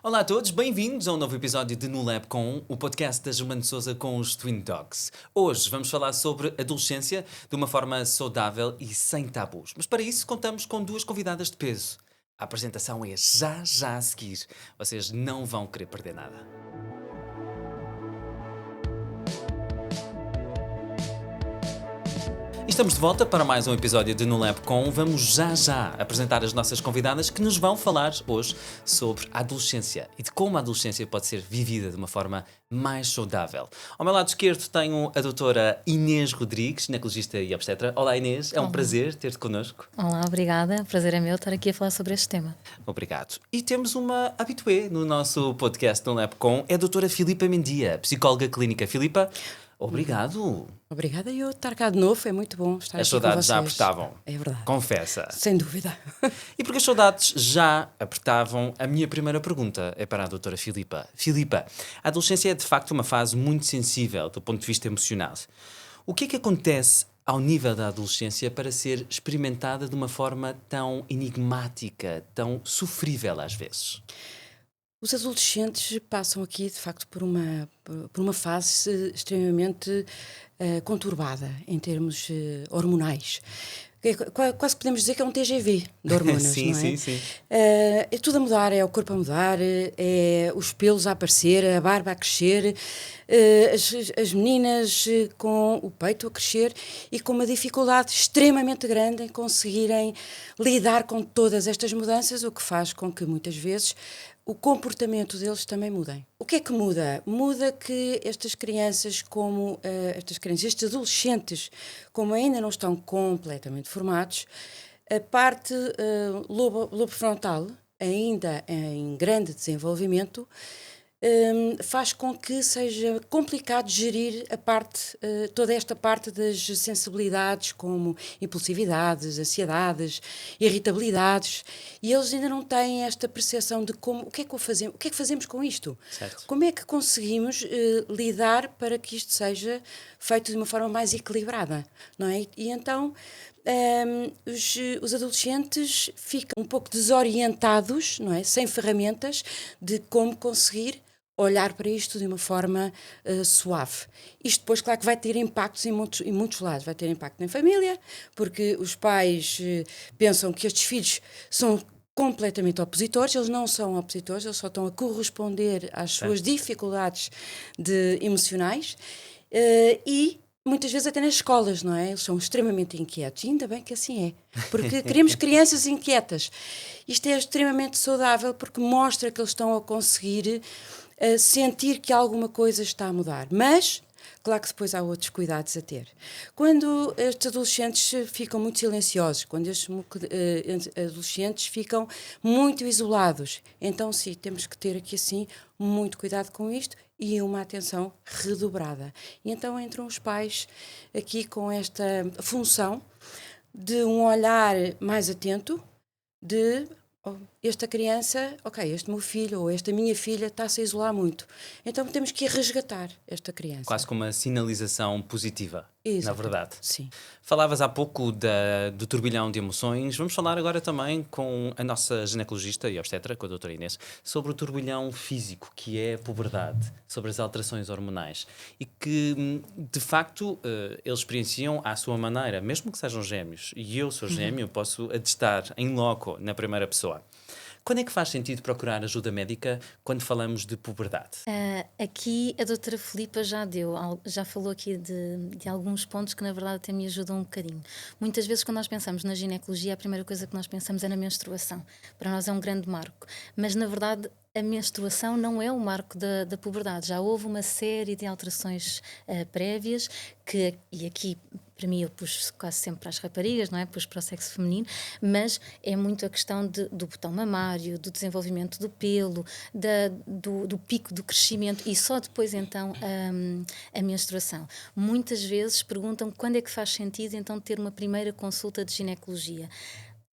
Olá a todos, bem-vindos a um novo episódio de No Lab com o podcast da Germano de Souza com os Twin Dogs. Hoje vamos falar sobre adolescência de uma forma saudável e sem tabus. Mas para isso contamos com duas convidadas de peso. A apresentação é já a seguir. Vocês não vão querer perder nada. Estamos de volta para mais um episódio de No Lab com. Vamos já apresentar as nossas convidadas que nos vão falar hoje sobre a adolescência e de como a adolescência pode ser vivida de uma forma mais saudável. Ao meu lado esquerdo tenho a doutora Inês Rodrigues, ginecologista e obstetra. Olá Inês, é um prazer ter-te connosco. Olá, obrigada. O prazer é meu estar aqui a falar sobre este tema. Obrigado. E temos uma habitué no nosso podcast No Lab com, é a doutora Filipa Mendia, psicóloga clínica. Filipa, obrigado. Obrigada eu estar cá de novo, é muito bom estar As aqui com saudades vocês. já apertavam. É verdade. Confessa. Sem dúvida. E porque as saudades já apertavam, a minha primeira pergunta é para a doutora Filipa. Filipa, a adolescência é de facto uma fase muito sensível do ponto de vista emocional. O que é que acontece ao nível da adolescência para ser experimentada de uma forma tão enigmática, tão sofrível às vezes? Os adolescentes passam aqui, de facto, por uma fase extremamente conturbada em termos hormonais. Quase podemos dizer que é um TGV de hormonas, Sim, não é? sim. É tudo a mudar, é o corpo a mudar, é os pelos a aparecer, a barba a crescer, as meninas com o peito a crescer e com uma dificuldade extremamente grande em conseguirem lidar com todas estas mudanças, o que faz com que muitas vezes o comportamento deles também mudem. O que é que muda? Muda que estas crianças, estes adolescentes, como ainda não estão completamente formados, a parte lobo frontal, ainda em grande desenvolvimento, faz com que seja complicado gerir toda esta parte das sensibilidades, como impulsividades, ansiedades, irritabilidades, e eles ainda não têm esta percepção de o que é que fazemos com isto? Certo. Como é que conseguimos lidar para que isto seja feito de uma forma mais equilibrada, não é? E então os adolescentes ficam um pouco desorientados, não é? Sem ferramentas de como conseguir olhar para isto de uma forma suave. Isto depois, claro que vai ter impactos em muitos lados. Vai ter impacto na família, porque os pais pensam que estes filhos são completamente opositores. Eles não são opositores, eles só estão a corresponder às suas dificuldades emocionais e muitas vezes até nas escolas, não é? Eles são extremamente inquietos. E ainda bem que assim é. Porque queremos crianças inquietas. Isto é extremamente saudável porque mostra que eles estão a conseguir sentir que alguma coisa está a mudar. Mas, claro que depois há outros cuidados a ter. Quando estes adolescentes ficam muito silenciosos, quando estes adolescentes ficam muito isolados, então sim, temos que ter aqui assim muito cuidado com isto e uma atenção redobrada. E então entram os pais aqui com esta função de um olhar mais atento de esta criança, este meu filho ou esta minha filha está-se a isolar muito. Então temos que ir resgatar esta criança. Quase como uma sinalização positiva, Exatamente. na verdade. Sim. Falavas há pouco do turbilhão de emoções. Vamos falar agora também com a nossa ginecologista e obstetra, com a doutora Inês, sobre o turbilhão físico, que é a puberdade, sobre as alterações hormonais. E que, de facto, eles experienciam à sua maneira, mesmo que sejam gêmeos. E eu sou gêmeo, posso atestar em loco, na primeira pessoa. Quando é que faz sentido procurar ajuda médica quando falamos de puberdade? Aqui a doutora Filipa já falou aqui de alguns pontos que na verdade até me ajudam um bocadinho. Muitas vezes quando nós pensamos na ginecologia, a primeira coisa que nós pensamos é na menstruação. Para nós é um grande marco. Mas na verdade a menstruação não é o marco da puberdade. Já houve uma série de alterações prévias e aqui para mim eu puxo quase sempre para as raparigas, não é? Puxo para o sexo feminino, mas é muito a questão do botão mamário, do desenvolvimento do pelo, do pico do crescimento e só depois então a menstruação. Muitas vezes perguntam quando é que faz sentido então ter uma primeira consulta de ginecologia.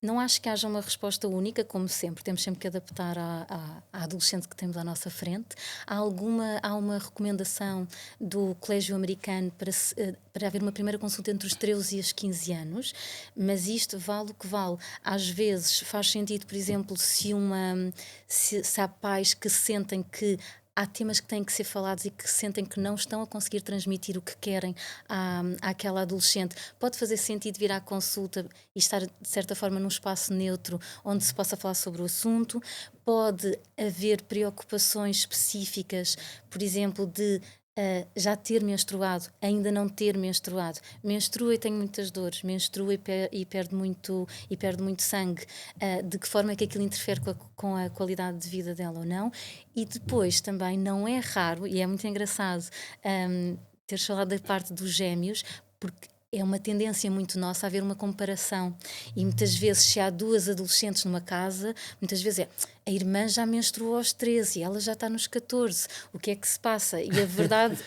Não acho que haja uma resposta única, como sempre. Temos sempre que adaptar à adolescente que temos à nossa frente. Há uma recomendação do Colégio Americano para haver uma primeira consulta entre os 13 e os 15 anos, mas isto vale o que vale. Às vezes faz sentido, por exemplo, se há pais que sentem que há temas que têm que ser falados e que sentem que não estão a conseguir transmitir o que querem àquela adolescente. Pode fazer sentido vir à consulta e estar, de certa forma, num espaço neutro onde se possa falar sobre o assunto. Pode haver preocupações específicas, por exemplo, de já ter menstruado, ainda não ter menstruado. Menstrua e tenho muitas dores, menstrua e perde muito sangue. De que forma é que aquilo interfere com a qualidade de vida dela ou não? E depois também não é raro, e é muito engraçado teres falado da parte dos gêmeos, porque é uma tendência muito nossa a haver uma comparação. E muitas vezes, se há duas adolescentes numa casa, muitas vezes a irmã já menstruou aos 13 e ela já está nos 14. O que é que se passa? E a verdade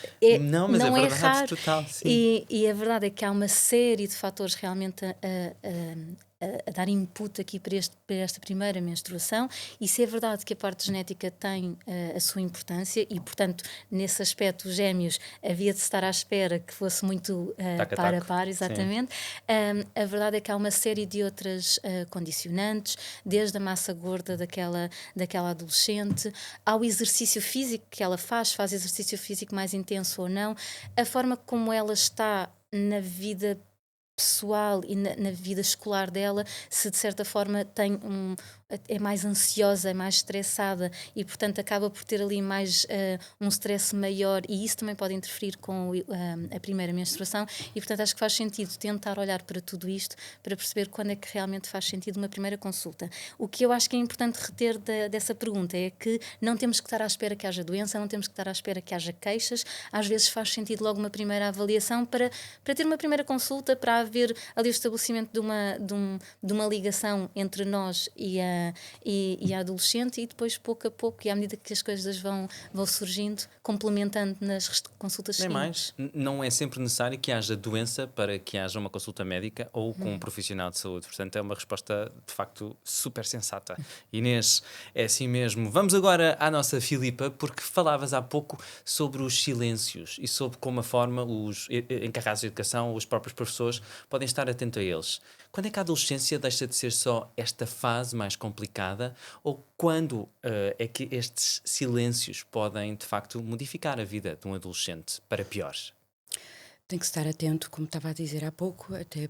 Não, mas não é é verdade, raro. total, sim. E a verdade é que há uma série de fatores realmente a dar input aqui para esta primeira menstruação, e se é verdade que a parte genética tem a sua importância e, portanto, nesse aspecto, os gêmeos havia de estar à espera que fosse muito Taco a par a taco. par, exatamente. A verdade é que há uma série de outras condicionantes, desde a massa gorda daquela adolescente, ao exercício físico que ela faz exercício físico mais intenso ou não, a forma como ela está na vida pessoal e na vida escolar dela, se de certa forma é mais ansiosa, é mais estressada e, portanto, acaba por ter ali mais um stress maior, e isso também pode interferir com a primeira menstruação. E, portanto, acho que faz sentido tentar olhar para tudo isto para perceber quando é que realmente faz sentido uma primeira consulta. O que eu acho que é importante reter dessa pergunta é que não temos que estar à espera que haja doença, não temos que estar à espera que haja queixas. Às vezes faz sentido logo uma primeira avaliação para ter uma primeira consulta, para haver ali o estabelecimento de uma ligação entre nós e a adolescente, e depois, pouco a pouco, e à medida que as coisas vão surgindo, complementando nas consultas Nem seguintes. mais. Não é sempre necessário que haja doença para que haja uma consulta médica ou com um profissional de saúde. Portanto, é uma resposta, de facto, super sensata. Inês, é assim mesmo. Vamos agora à nossa Filipa, porque falavas há pouco sobre os silêncios e sobre como a forma os encarregados de educação, os próprios professores, podem estar atentos a eles. Quando é que a adolescência deixa de ser só esta fase mais complicada, ou quando é que estes silêncios podem, de facto, modificar a vida de um adolescente para pior? Tem que estar atento, como estava a dizer há pouco, até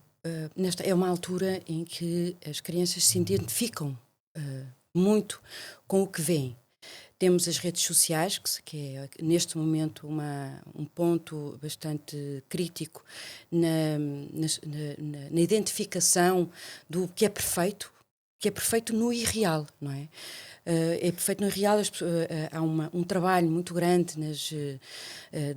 nesta é uma altura em que as crianças se identificam muito com o que veem. Temos as redes sociais, que é neste momento um ponto bastante crítico na identificação do que é perfeito no irreal, não é? É perfeito no irreal, há um trabalho muito grande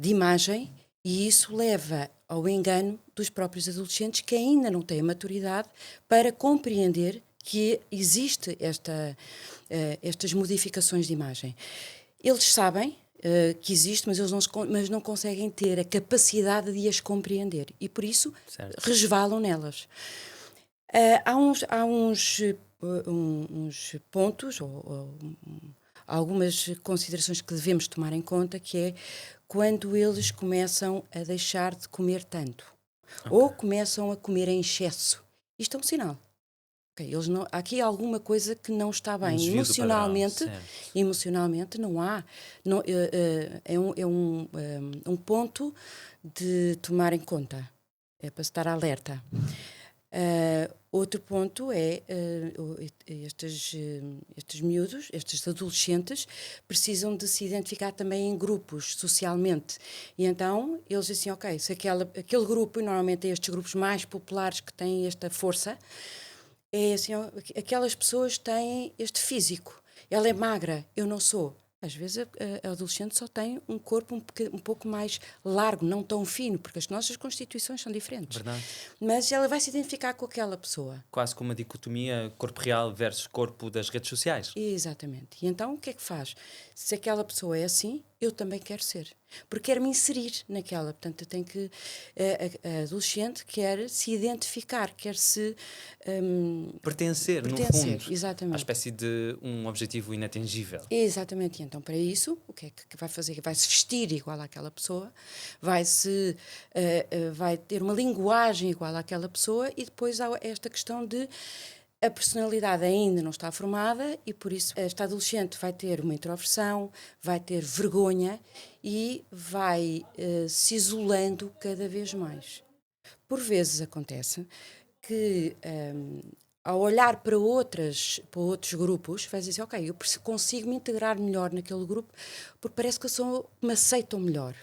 de imagem, e isso leva ao engano dos próprios adolescentes, que ainda não têm maturidade para compreender que existe estas modificações de imagem. Eles sabem que existe, mas eles não conseguem ter a capacidade de as compreender, e por isso resvalam nelas. Há uns pontos ou algumas considerações que devemos tomar em conta, que é quando eles começam a deixar de comer tanto, ou começam a comer em excesso. Isto é um sinal. Há aqui alguma coisa que não está bem. Emocionalmente não há. É um ponto de tomar em conta. É para estar alerta. Outro ponto é estes miúdos, estes adolescentes, precisam de se identificar também em grupos, socialmente. E então eles dizem, ok, se aquele grupo, e normalmente é estes grupos mais populares que têm esta força, é assim, aquelas pessoas têm este físico. Ela é magra, eu não sou. Às vezes a adolescente só tem um corpo um pouco mais largo, não tão fino, porque as nossas constituições são diferentes. Verdade. Mas ela vai se identificar com aquela pessoa. Quase como uma dicotomia corpo real versus corpo das redes sociais. Exatamente. E então o que é que faz? Se aquela pessoa é assim, eu também quero ser. Porque quero me inserir naquela. Portanto, eu tenho que. A adolescente quer se identificar, quer se. Pertencer, no Pertencer, fundo, à exatamente. espécie de um objetivo inatingível. Exatamente, e então para isso, o que é que vai fazer? Vai se vestir igual àquela pessoa, vai ter uma linguagem igual àquela pessoa, e depois há esta questão de a personalidade ainda não está formada e por isso esta adolescente vai ter uma introversão, vai ter vergonha e vai se isolando cada vez mais. Por vezes acontece que ao olhar para outros grupos, vai dizer, ok, eu consigo me integrar melhor naquele grupo porque parece que me aceitam melhor.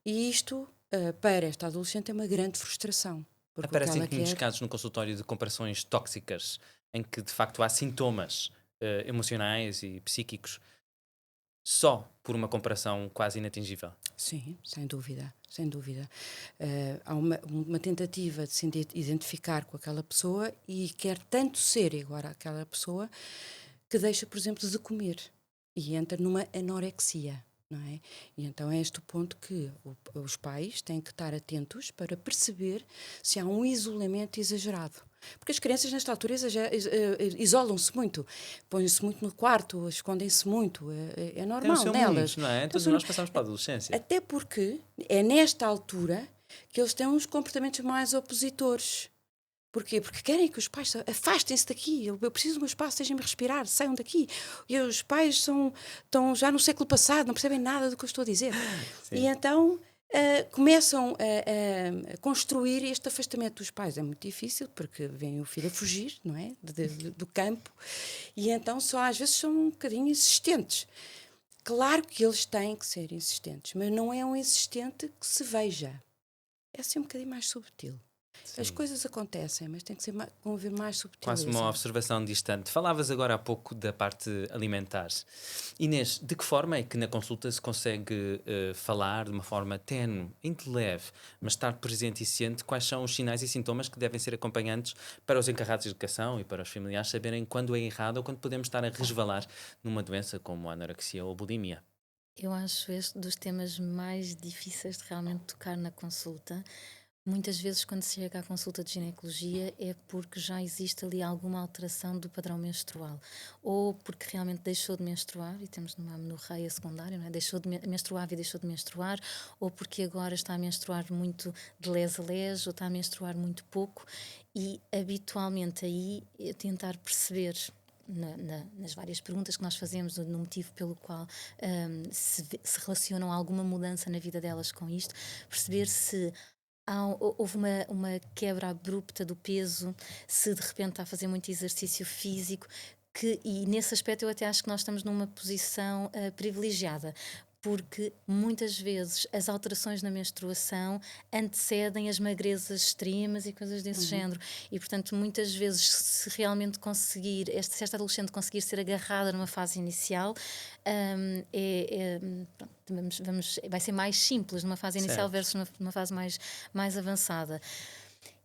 E isto, para esta adolescente, é uma grande frustração. Porque Aparecem o que muitos ela quer... casos no consultório de comparações tóxicas, em que de facto há sintomas emocionais e psíquicos só por uma comparação quase inatingível. Sim, sem dúvida, sem dúvida. Há uma tentativa de se identificar com aquela pessoa e quer tanto ser igual àquela pessoa que deixa, por exemplo, de comer e entra numa anorexia, não é? E então é este o ponto que os pais têm que estar atentos para perceber se há um isolamento exagerado. Porque as crianças, nesta altura, isolam-se muito, põem-se muito no quarto, escondem-se muito. É Tem o normal seu nelas. mundo, não é? Todos nós passamos para a adolescência. Até porque é nesta altura que eles têm uns comportamentos mais opositores. Porquê? Porque querem que os pais afastem-se daqui. Eu preciso do meu espaço, deixem-me respirar, saiam daqui. E os pais estão já no século passado, não percebem nada do que eu estou a dizer. Sim. E então começam a construir este afastamento dos pais. É muito difícil, porque vem o filho a fugir, não é? Do campo. E então às vezes são um bocadinho insistentes. Claro que eles têm que ser insistentes, mas não é um insistente que se veja. É assim um bocadinho mais subtil. Sim. As coisas acontecem, mas tem que haver mais subtileza. Quase uma observação distante. Falavas agora há pouco da parte alimentar. Inês, de que forma é que na consulta se consegue falar de uma forma tenue, leve, mas estar presente e ciente quais são os sinais e sintomas que devem ser acompanhantes para os encarregados de educação e para os familiares saberem quando é errado ou quando podemos estar a resvalar numa doença como a anorexia ou a bulimia? Eu acho este dos temas mais difíceis de realmente tocar na consulta. Muitas vezes, quando se chega à consulta de ginecologia, é porque já existe ali alguma alteração do padrão menstrual. Ou porque realmente deixou de menstruar, e temos numa amenorreia secundária, não é? Deixou de menstruar e deixou de menstruar, ou porque agora está a menstruar muito de les a les, ou está a menstruar muito pouco, e habitualmente aí tentar perceber. Nas várias perguntas que nós fazemos, no motivo pelo qual se relacionam a alguma mudança na vida delas com isto, perceber se houve uma quebra abrupta do peso, se de repente está a fazer muito exercício físico, e nesse aspecto eu até acho que nós estamos numa posição privilegiada, porque muitas vezes as alterações na menstruação antecedem as magrezas extremas e coisas desse género. E, portanto, muitas vezes, se realmente conseguir, se esta adolescente conseguir ser agarrada numa fase inicial, pronto, vai ser mais simples numa fase inicial versus numa fase mais avançada.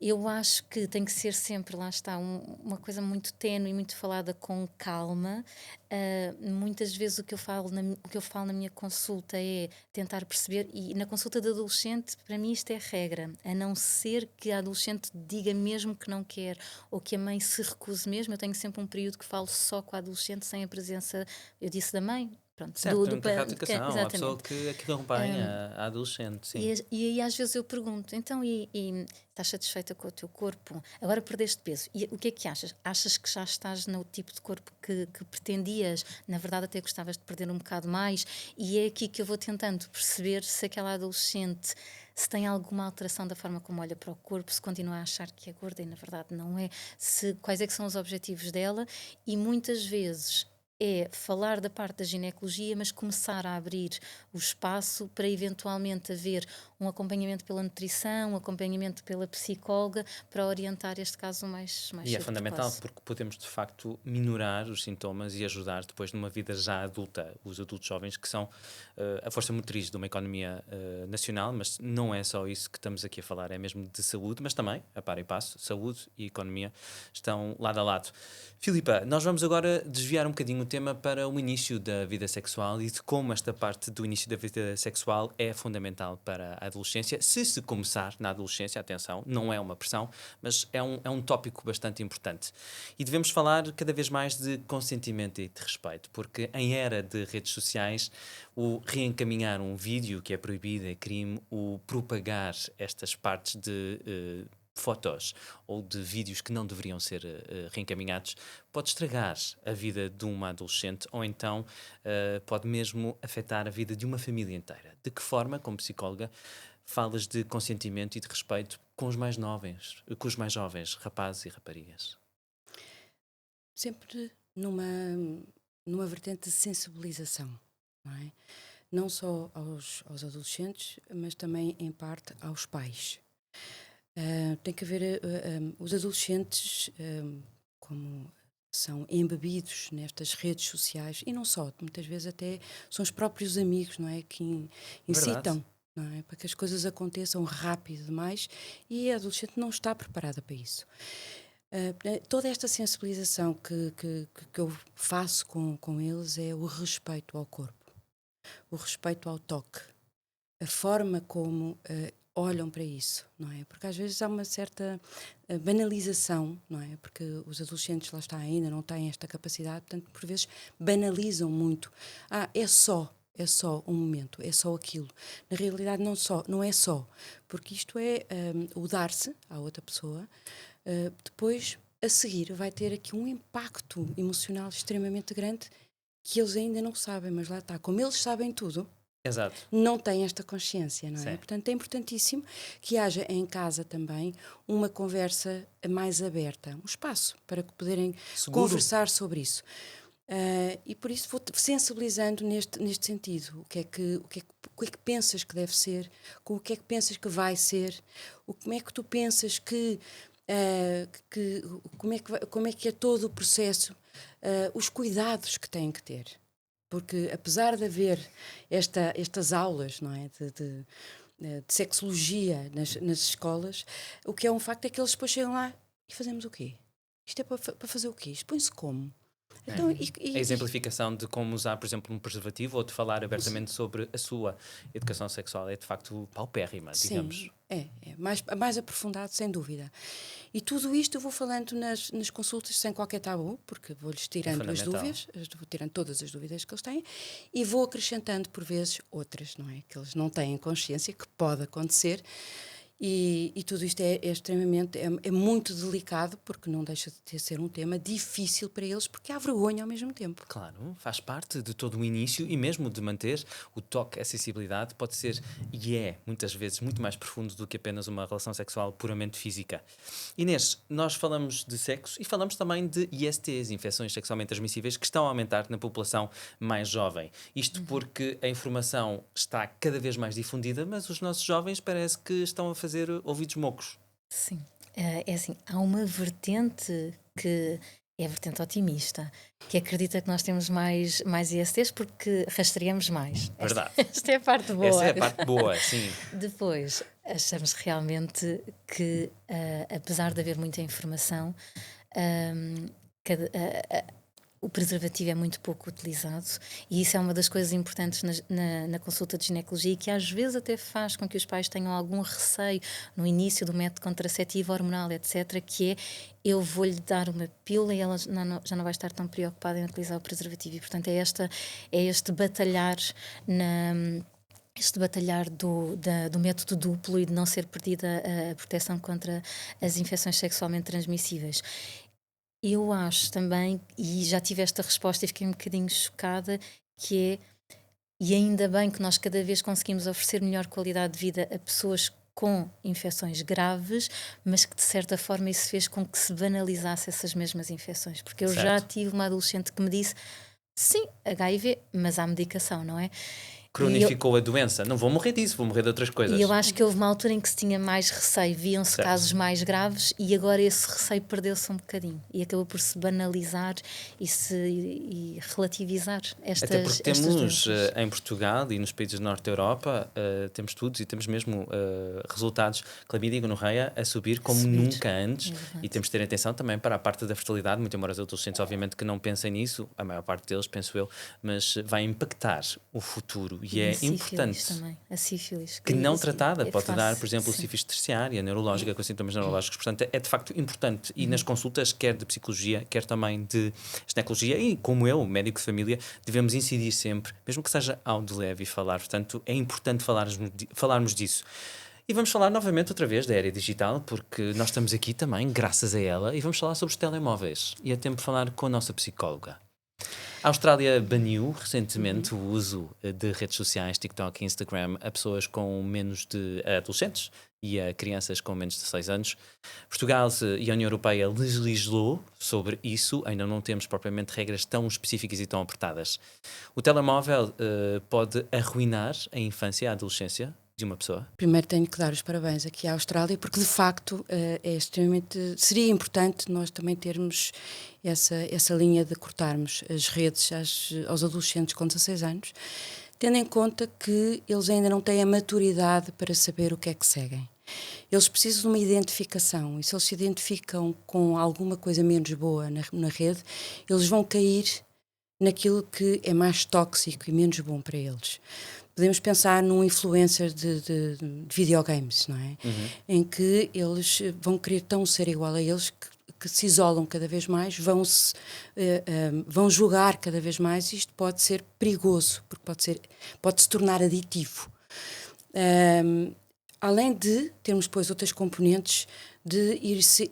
Eu acho que tem que ser sempre, lá está, uma coisa muito ténue e muito falada com calma. Muitas vezes o que eu falo na minha consulta é tentar perceber, e na consulta de adolescente, para mim isto é regra, a não ser que a adolescente diga mesmo que não quer, ou que a mãe se recuse mesmo. Eu tenho sempre um período que falo só com a adolescente, sem a presença, eu disse, da mãe. Pronto, Certo, do encarregado de educação, a pessoa que acompanha a adolescente, sim. E aí às vezes eu pergunto, então e estás satisfeita com o teu corpo? Agora perdeste peso, e o que é que achas? Achas que já estás no tipo de corpo que pretendias? Na verdade até gostavas de perder um bocado mais? E é aqui que eu vou tentando perceber se aquela adolescente, se tem alguma alteração da forma como olha para o corpo, se continua a achar que é gorda e na verdade não é, quais é que são os objetivos dela. E muitas vezes é falar da parte da ginecologia, mas começar a abrir o espaço para eventualmente haver um acompanhamento pela nutrição, um acompanhamento pela psicóloga para orientar este caso mais E é cedo fundamental precoce. porque podemos de facto minorar os sintomas e ajudar depois numa vida já adulta os adultos jovens que são a força motriz de uma economia nacional, mas não é só isso que estamos aqui a falar, é mesmo de saúde, mas também, a par e passo, saúde e economia estão lado a lado. Filipa, nós vamos agora desviar um bocadinho o tema para o início da vida sexual e de como esta parte do início da vida sexual é fundamental para a adolescência. Se começar na adolescência, atenção, não é uma pressão, mas é um tópico bastante importante. E devemos falar cada vez mais de consentimento e de respeito, porque em era de redes sociais, o reencaminhar um vídeo que é proibido é crime, o propagar estas partes de fotos ou de vídeos que não deveriam ser reencaminhados pode estragar a vida de uma adolescente ou então pode mesmo afetar a vida de uma família inteira. De que forma, como psicóloga, falas de consentimento e de respeito com os mais jovens, rapazes e raparigas? Sempre numa vertente de sensibilização, não é? Não só aos adolescentes, mas também, em parte, aos pais. Tem que haver os adolescentes, como são embebidos nestas redes sociais, e não só, muitas vezes até são os próprios amigos, não é? Que Verdade. incitam, não é? Para que as coisas aconteçam rápido demais e a adolescente não está preparada para isso. Toda esta sensibilização que eu faço com eles é o respeito ao corpo, o respeito ao toque, a forma como olham para isso, não é? Porque às vezes há uma certa banalização, não é? Porque os adolescentes, lá está, ainda não têm esta capacidade, portanto, por vezes banalizam muito. É só um momento, é só aquilo. Na realidade, não é só, porque isto é o dar-se à outra pessoa. Depois, a seguir, vai ter aqui um impacto emocional extremamente grande que eles ainda não sabem, mas lá está. Como eles sabem tudo, Exato. não têm esta consciência, não é? Sim. Portanto, é importantíssimo que haja em casa também uma conversa mais aberta, um espaço para que poderem Seguro. conversar sobre isso. E por isso vou sensibilizando neste sentido. O que é que pensas que deve ser? Com o que é que pensas que vai ser? Como é que tu pensas como é que é todo o processo? Os cuidados que têm que ter. Porque apesar de haver estas aulas, não é, de sexologia nas escolas, o que é um facto é que eles depois chegam lá e fazemos o quê? Isto é para fazer o quê? Isto põe-se como? Então, A exemplificação de como usar, por exemplo, um preservativo ou de falar abertamente sobre a sua educação sexual é de facto paupérrima, digamos. Sim, é mais aprofundado, sem dúvida. E tudo isto eu vou falando nas consultas sem qualquer tabu, porque vou-lhes tirando as fundamental. dúvidas, vou tirando todas as dúvidas que eles têm e vou acrescentando por vezes outras, não é? Que eles não têm consciência, que pode acontecer. E tudo isto é extremamente, é muito delicado, porque não deixa de ser um tema difícil para eles, porque há vergonha ao mesmo tempo. Claro, faz parte de todo o início e mesmo de manter o toque, a sensibilidade pode ser e é muitas vezes muito mais profundo do que apenas uma relação sexual puramente física. Inês, nós falamos de sexo e falamos também de ISTs, infecções sexualmente transmissíveis, que estão a aumentar na população mais jovem. Isto porque a informação está cada vez mais difundida, mas os nossos jovens parece que estão a fazer ouvidos mocos. Sim, é assim, há uma vertente que é a vertente otimista, que acredita que nós temos mais ISTs porque rastreamos mais. Verdade. Esta é a parte boa. Essa é a parte boa, sim. Depois, achamos realmente que, apesar de haver muita informação, o preservativo é muito pouco utilizado e isso é uma das coisas importantes na consulta de ginecologia, que às vezes até faz com que os pais tenham algum receio no início do método contraceptivo hormonal, etc., que é: eu vou-lhe dar uma pílula e ela já não vai estar tão preocupada em utilizar o preservativo. E, portanto, é este batalhar do método duplo e de não ser perdida a proteção contra as infecções sexualmente transmissíveis. Eu acho também, e já tive esta resposta e fiquei um bocadinho chocada, que é: e ainda bem que nós cada vez conseguimos oferecer melhor qualidade de vida a pessoas com infecções graves, mas que de certa forma isso fez com que se banalizasse essas mesmas infecções. Porque eu já Certo. tive uma adolescente que me disse: sim, HIV, mas há medicação, não é? cronificou a doença. Não vou morrer disso, vou morrer de outras coisas. E eu acho que houve uma altura em que se tinha mais receio, viam-se Certo. casos mais graves e agora esse receio perdeu-se um bocadinho e acabou por se banalizar e relativizar estas Até porque temos doenças. em Portugal e nos países do Norte da Europa, temos estudos e temos mesmo resultados clamídia e gonorreia a subir como Subir. nunca antes, É verdade. e temos de ter atenção também para a parte da fertilidade, muito embora os adolescentes obviamente que não pensem nisso, a maior parte deles, penso eu, mas vai impactar o futuro e é a sífilis importante. também. A sífilis. Que não tratada pode faz- dar, por exemplo, sim. sífilis terciária, neurológica, com sintomas neurológicos. Portanto, é de facto importante. E nas consultas, quer de psicologia, quer também de ginecologia, e como eu, médico de família, devemos incidir sempre, mesmo que seja ao de leve e falar. Portanto, é importante falarmos disso. E vamos falar novamente outra vez da era digital, porque nós estamos aqui também, graças a ela, e vamos falar sobre os telemóveis. E é tempo de falar com a nossa psicóloga. A Austrália baniu recentemente o uso de redes sociais, TikTok e Instagram, a pessoas com menos de adolescentes e a crianças com menos de 16 anos. Portugal e a União Europeia legislou sobre isso, ainda não temos propriamente regras tão específicas e tão apertadas. O telemóvel pode arruinar a infância e a adolescência de uma pessoa? Primeiro tenho que dar os parabéns aqui à Austrália, porque de facto seria importante nós também termos essa linha de cortarmos as redes aos adolescentes com 16 anos, tendo em conta que eles ainda não têm a maturidade para saber o que é que seguem. Eles precisam de uma identificação, e se eles se identificam com alguma coisa menos boa na rede, eles vão cair naquilo que é mais tóxico e menos bom para eles. Podemos pensar num influencer de videogames, não é? Em que eles vão querer tão ser igual a eles que se isolam cada vez mais, vão julgar cada vez mais, e isto pode ser perigoso, porque pode se tornar aditivo. Além de termos depois outras componentes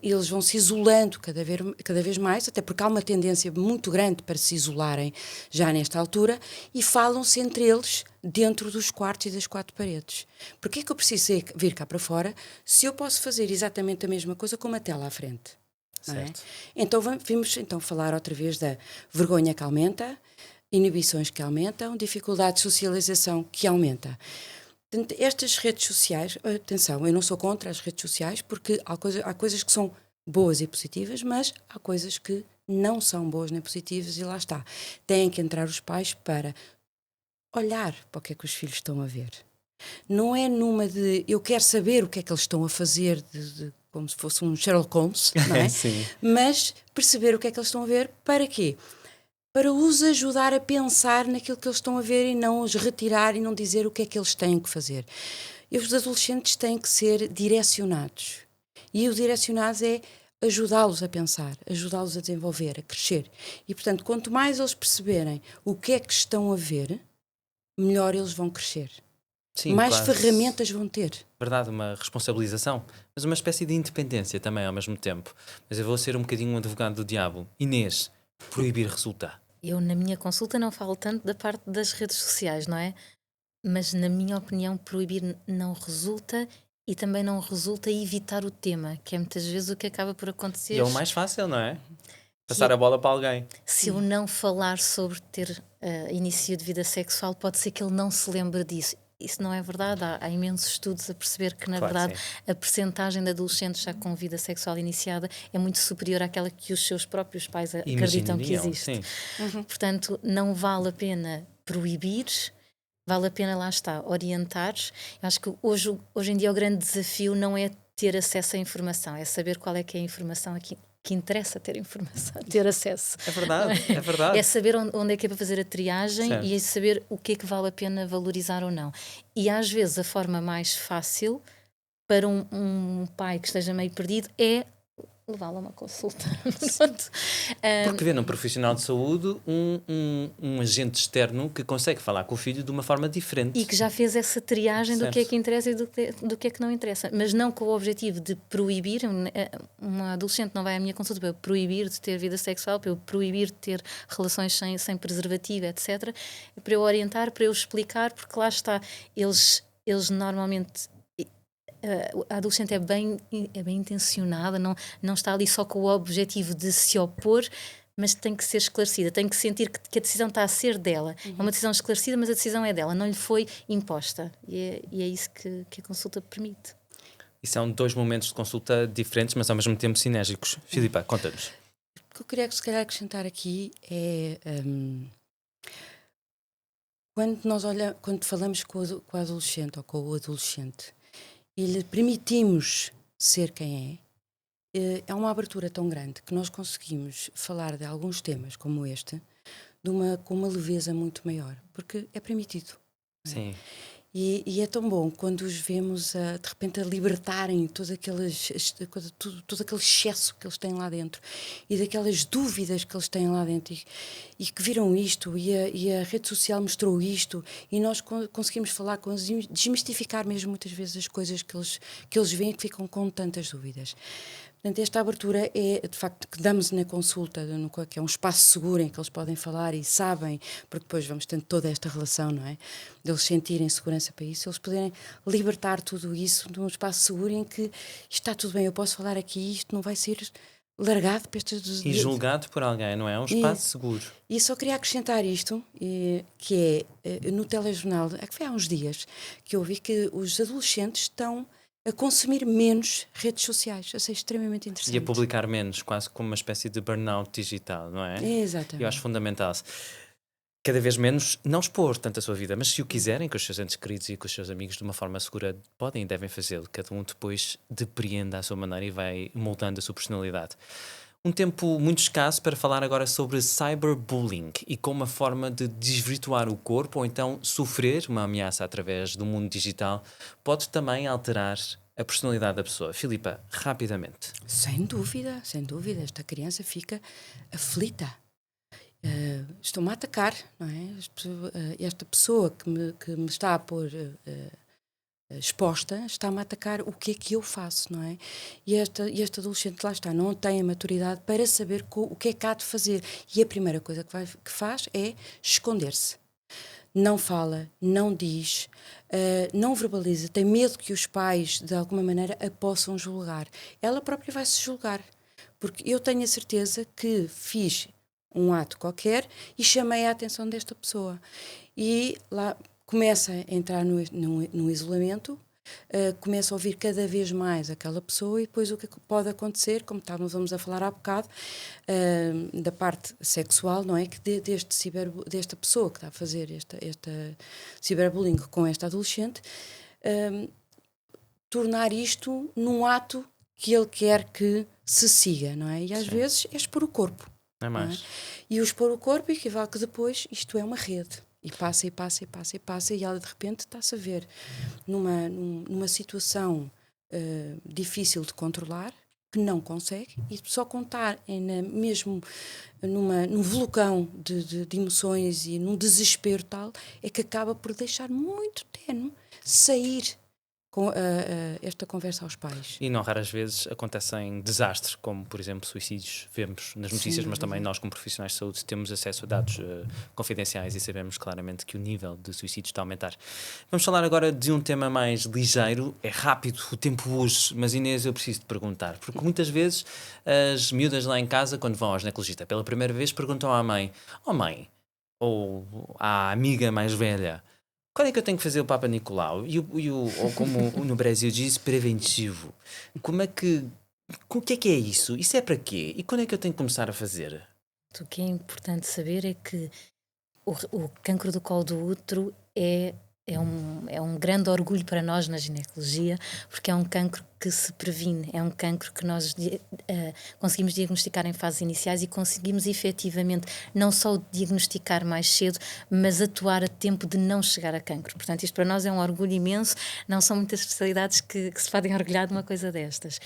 eles vão se isolando cada vez mais, até porque há uma tendência muito grande para se isolarem já nesta altura, e falam-se entre eles dentro dos quartos e das quatro paredes. Porquê é que eu preciso vir cá para fora se eu posso fazer exatamente a mesma coisa com uma tela à frente? Não é? Certo. Então vamos falar outra vez da vergonha que aumenta, inibições que aumentam, dificuldade de socialização que aumenta. Portanto, estas redes sociais, atenção, eu não sou contra as redes sociais, porque há coisas que são boas e positivas, mas há coisas que não são boas nem positivas, e lá está. Têm que entrar os pais para olhar para o que é que os filhos estão a ver. Não é numa de eu quero saber o que é que eles estão a fazer, como se fosse um Sherlock Holmes, não é? Sim. Mas perceber o que é que eles estão a ver, para quê? Para os ajudar a pensar naquilo que eles estão a ver e não os retirar e não dizer o que é que eles têm que fazer. E os adolescentes têm que ser direcionados. E o direcionados é ajudá-los a pensar, ajudá-los a desenvolver, a crescer. E, portanto, quanto mais eles perceberem o que é que estão a ver, melhor eles vão crescer. Sim, Mais quase. ferramentas vão ter. Verdade, uma responsabilização, mas uma espécie de independência também ao mesmo tempo. Mas eu vou ser um bocadinho um advogado do diabo. Inês, proibir resulta. Eu, na minha consulta, não falo tanto da parte das redes sociais, não é? Mas, na minha opinião, proibir não resulta, e também não resulta evitar o tema, que é muitas vezes o que acaba por acontecer. E é o mais fácil, não é? Passar a bola para alguém. Se eu não falar sobre ter início de vida sexual, pode ser que ele não se lembre disso. Isso não é verdade. Há imensos estudos a perceber que, na Claro que verdade, a percentagem de adolescentes já com vida sexual iniciada é muito superior àquela que os seus próprios pais acreditam que Imaginariam, existe. sim. Portanto, não vale a pena proibir, vale a pena, lá está, orientar. Eu acho que hoje em dia o grande desafio não é ter acesso à informação, é saber qual é que é a informação aqui que interessa ter informação, ter acesso. É verdade, é verdade. É saber onde é que é para fazer a triagem, Certo. e é saber o que é que vale a pena valorizar ou não. E às vezes a forma mais fácil para um pai que esteja meio perdido é levá-lo a uma consulta. Pronto. Porque vê num profissional de saúde um agente externo que consegue falar com o filho de uma forma diferente. E que já fez essa triagem do que é Certo. que interessa e do que é que não interessa. Mas não com o objetivo de proibir. Uma adolescente não vai à minha consulta para eu proibir de ter vida sexual, para eu proibir de ter relações sem preservativo, etc. É para eu orientar, para eu explicar, porque lá está, eles normalmente... A adolescente é bem intencionada, não está ali só com o objetivo de se opor, mas tem que ser esclarecida, tem que sentir que a decisão está a ser dela. É uma decisão esclarecida, mas a decisão é dela, não lhe foi imposta. E é isso que a consulta permite. E são 2 momentos de consulta diferentes, mas ao mesmo tempo sinérgicos. Filipa, conta-nos. O que eu queria se calhar acrescentar aqui é quando falamos com a adolescente ou com o adolescente e lhe permitimos ser quem é uma abertura tão grande que nós conseguimos falar de alguns temas como este com uma leveza muito maior, porque é permitido. Sim. E é tão bom quando os vemos de repente a libertarem todo aquele excesso que eles têm lá dentro e daquelas dúvidas que eles têm lá dentro e que viram isto e a rede social mostrou isto e nós conseguimos falar com eles, desmistificar mesmo muitas vezes as coisas que eles veem e que ficam com tantas dúvidas. Portanto, esta abertura é, de facto, que damos na consulta, que é um espaço seguro em que eles podem falar e sabem, porque depois vamos tendo toda esta relação, não é? De eles sentirem segurança para isso, eles poderem libertar tudo isso num espaço seguro em que está tudo bem, eu posso falar aqui, isto não vai ser largado para estes... E julgado por alguém, não é? Um espaço seguro. E só queria acrescentar isto, que é, no telejornal, que foi há uns dias, que eu vi que os adolescentes estão a consumir menos redes sociais. Eu sei, extremamente interessante. E a publicar menos, quase como uma espécie de burnout digital, não é? Exatamente. Eu acho fundamental. Cada vez menos não expor tanto a sua vida, mas se o quiserem, com os seus entes queridos e com os seus amigos, de uma forma segura, podem e devem fazê-lo. Cada um depois depreenda à sua maneira e vai moldando a sua personalidade. Um tempo muito escasso para falar agora sobre cyberbullying e como uma forma de desvirtuar o corpo ou então sofrer uma ameaça através do mundo digital pode também alterar a personalidade da pessoa. Filipa, rapidamente. Sem dúvida, sem dúvida. Esta criança fica aflita. Estão-me a atacar, não é? Esta pessoa que me está a pôr... exposta, está-me a atacar, o que é que eu faço, não é? E este adolescente, lá está, não tem a maturidade para saber o que é que há de fazer. E a primeira coisa que faz é esconder-se. Não fala, não diz, não verbaliza, tem medo que os pais, de alguma maneira, a possam julgar. Ela própria vai se julgar, porque eu tenho a certeza que fiz um ato qualquer e chamei a atenção desta pessoa. E lá... começa a entrar no isolamento, começa a ouvir cada vez mais aquela pessoa e depois o que pode acontecer, como estávamos a falar há bocado, da parte sexual, não é? Que desta pessoa que está a fazer esta ciberbullying com esta adolescente, tornar isto num ato que ele quer que se siga, não é? E às vezes é expor o corpo. É mais. Não é? E o expor o corpo equivale que depois isto é uma rede. E passa, e passa, e passa, e passa, e ela de repente está-se a ver numa situação difícil de controlar, que não consegue, e só contar mesmo num vulcão de emoções e num desespero tal, é que acaba por deixar muito tenue sair com esta conversa aos pais. E não raras vezes acontecem desastres, como por exemplo suicídios, vemos nas notícias, mas também nós como profissionais de saúde temos acesso a dados confidenciais e sabemos claramente que o nível de suicídios está a aumentar. Vamos falar agora de um tema mais ligeiro, é rápido, o tempo urge, mas Inês, eu preciso te perguntar, porque muitas vezes as miúdas lá em casa, quando vão ao ginecologista pela primeira vez, perguntam à mãe, mãe, ou à amiga mais velha, quando é que eu tenho que fazer o Papa Nicolau? Ou como no Brasil diz, preventivo. O que é isso? Isso é para quê? E quando é que eu tenho que começar a fazer? O que é importante saber é que o cancro do colo do útero é um grande orgulho para nós na ginecologia, porque é um cancro que se previne, é um cancro que nós conseguimos diagnosticar em fases iniciais e conseguimos efetivamente não só diagnosticar mais cedo, mas atuar a tempo de não chegar a cancro. Portanto, isto para nós é um orgulho imenso, não são muitas especialidades que se podem orgulhar de uma coisa destas.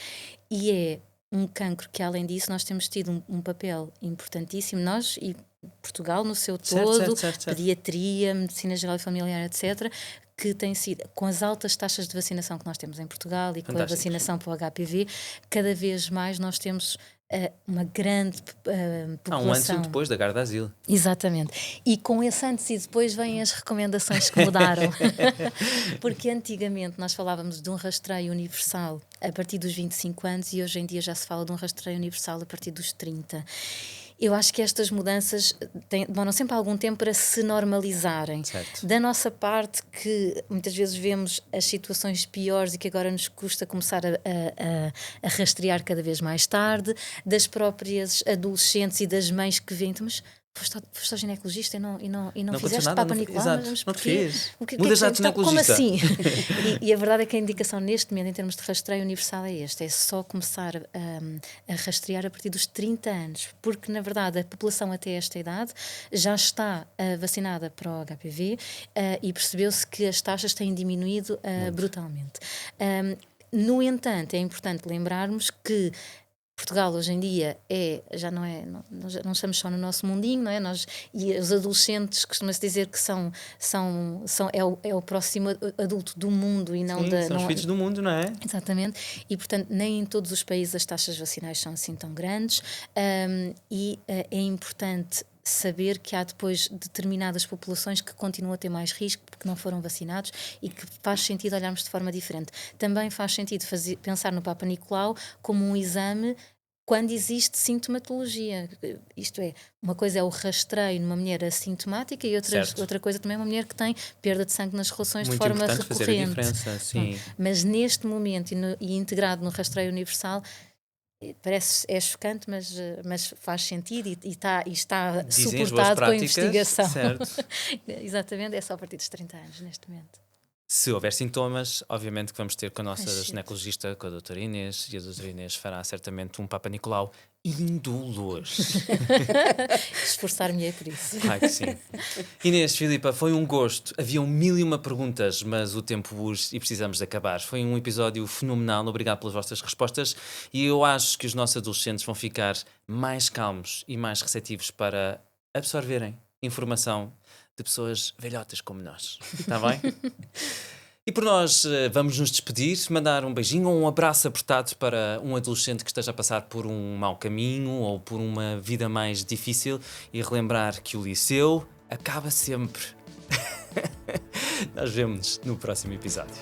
E é um cancro que, além disso, nós temos tido um papel importantíssimo, nós e Portugal no seu todo, certo. pediatria, medicina geral e familiar, etc., que tem sido, com as altas taxas de vacinação que nós temos em Portugal e com a vacinação para o HPV, cada vez mais nós temos uma grande população. Há um antes e um depois da Garda Asilo. Exatamente. E com esse antes e depois vêm as recomendações que mudaram. Porque antigamente nós falávamos de um rastreio universal a partir dos 25 anos e hoje em dia já se fala de um rastreio universal a partir dos 30. Eu acho que estas mudanças demoram sempre algum tempo para se normalizarem. Certo. Da nossa parte, que muitas vezes vemos as situações piores e que agora nos custa começar a rastrear cada vez mais tarde, das próprias adolescentes e das mães que veem, "Então, mas foste ao ginecologista e não Não fizeste aconteceu nada, Papa não- Nicolau, exato, mas não te porquê? fiz. O que Muda é já que- de então, como ginecologista." assim? E a verdade é que a indicação neste momento, em termos de rastreio universal, é este: é só começar a rastrear a partir dos 30 anos, porque na verdade a população até esta idade já está vacinada para o HPV e percebeu-se que as taxas têm diminuído brutalmente. No entanto, é importante lembrarmos que Portugal hoje em dia já não é, não estamos só no nosso mundinho, não é? E os adolescentes costuma-se dizer que é o próximo adulto do mundo e não Sim, da. são os não- filhos do mundo, não é? Exatamente, e portanto nem em todos os países as taxas vacinais são assim tão grandes, é importante saber que há depois determinadas populações que continuam a ter mais risco porque não foram vacinados e que faz sentido olharmos de forma diferente. Também faz sentido pensar no Papa Nicolau como um exame quando existe sintomatologia. Isto é, uma coisa é o rastreio numa mulher assintomática e Certo. outra coisa também é uma mulher que tem perda de sangue nas relações Muito de forma importante fazer a recorrente. diferença, sim. Mas neste momento e integrado no rastreio universal, parece chocante, mas faz sentido e está Dizem as boas suportado com a práticas, investigação. certo. Exatamente, é só a partir dos 30 anos neste momento. Se houver sintomas, obviamente que vamos ter com a nossa Ai, ginecologista, com a doutora Inês, e a doutora Inês fará certamente um Papa Nicolau indolor. Esforçar-me-ei por isso. Claro que sim. Inês, Filipa, foi um gosto. Haviam 1001 perguntas, mas o tempo urge e precisamos de acabar. Foi um episódio fenomenal. Obrigado pelas vossas respostas e eu acho que os nossos adolescentes vão ficar mais calmos e mais receptivos para absorverem informação de pessoas velhotas como nós. Está bem? E por nós vamos nos despedir, mandar um beijinho ou um abraço apertado para um adolescente que esteja a passar por um mau caminho ou por uma vida mais difícil e relembrar que o liceu acaba sempre. Nós vemo-nos no próximo episódio.